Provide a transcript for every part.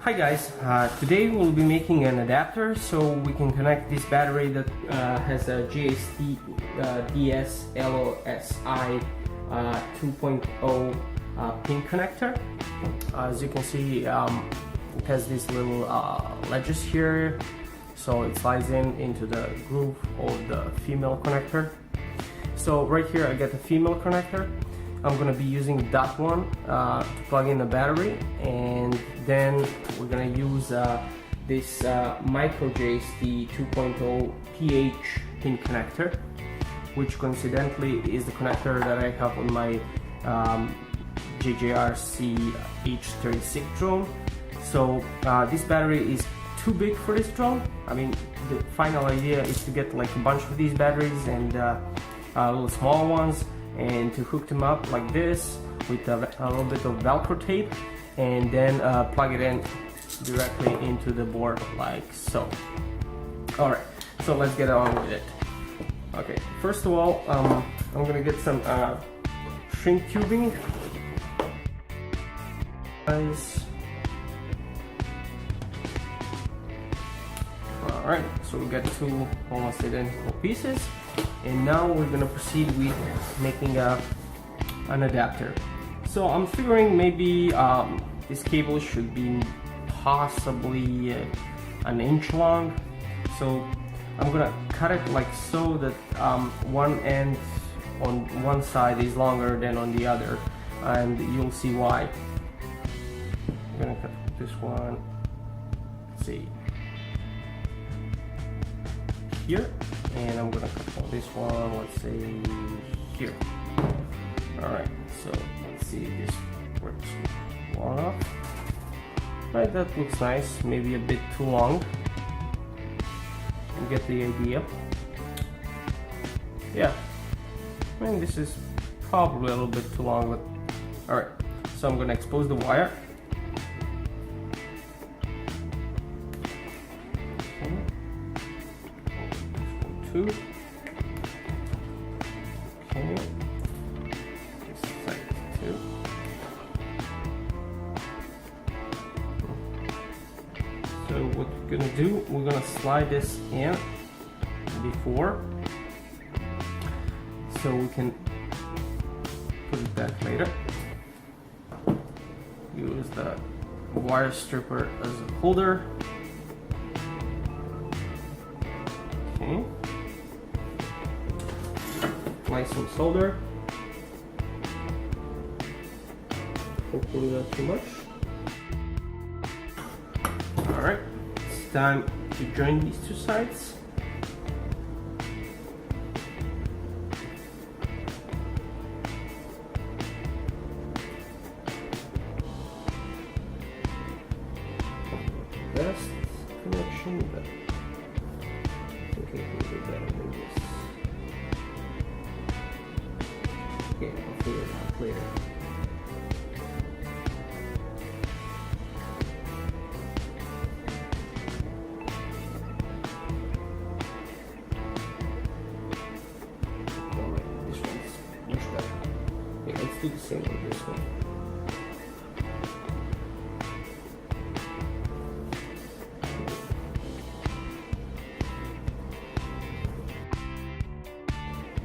Hi guys, today we'll be making an adapter so we can connect this battery that has a JST DS Losi 2.0 pin connector. As you can see, it has these little ledges here, so it slides into the groove of the female connector. So right here I get the female connector. I'm going to be using that one to plug in the battery, and then we're going to use this micro JST 2.0 PH pin connector, which coincidentally is the connector that I have on my JJRC H36 drone. So this battery is too big for this drone. I mean, the final idea is to get like a bunch of these batteries and little small ones, and to hook them up like this with a little bit of Velcro tape, and then plug it in directly into the board like so. Alright, so let's get on with it. Okay, first of all, I'm gonna get some shrink tubing. Alright, so we got two almost identical pieces, and now we're gonna proceed with making an adapter. So I'm figuring maybe this cable should be possibly an inch long. So I'm gonna cut it like so that one end on one side is longer than on the other, and you'll see why. I'm gonna cut this one, let's see, here, and I'm gonna cut on this one, let's say here. Alright, so let's see if this works long enough. Right, that looks nice, maybe a bit too long. You get the idea. Yeah, I mean, this is probably a little bit too long, but alright, so I'm gonna expose the wire. Two. Okay. This side two. So what we're gonna do, we're gonna slide this in before, so we can put it back later. Use the wire stripper as a holder. Okay. Apply some solder. Hopefully not too much. Alright, it's time to join these two sides. Best connection, but I think I can do better than this. Okay, I'll figure it out later. Alright, this one's much better. Okay, let's do the same on this one.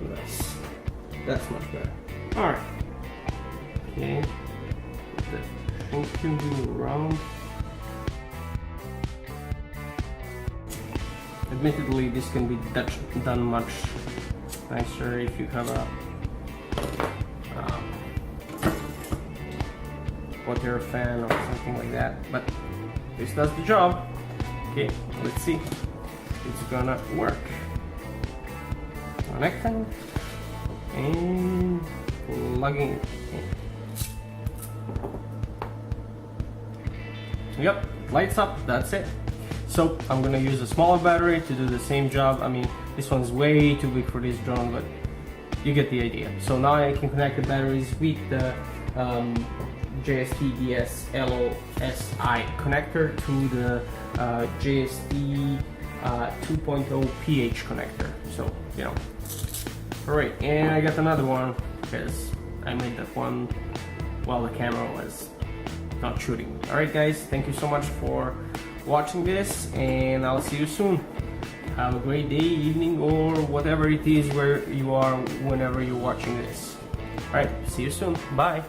Nice. That's much better. Alright. Okay. Put the shrink tubing around. Admittedly, this can be done much nicer if you have a water fan or something like that, but this does the job. Okay, let's see. It's gonna work. Connecting and plugging in. Yep, lights up, that's it. So I'm gonna use a smaller battery to do the same job. I mean, this one's way too big for this drone, but you get the idea. So now I can connect the batteries with the JST DS Losi connector to the JST 2.0 PH connector. So, you know. Alright, and I got another one because I made that one while the camera was not shooting. Alright guys, thank you so much for watching this, and I'll see you soon. Have a great day, evening, or whatever it is where you are whenever you're watching this. Alright, see you soon. Bye.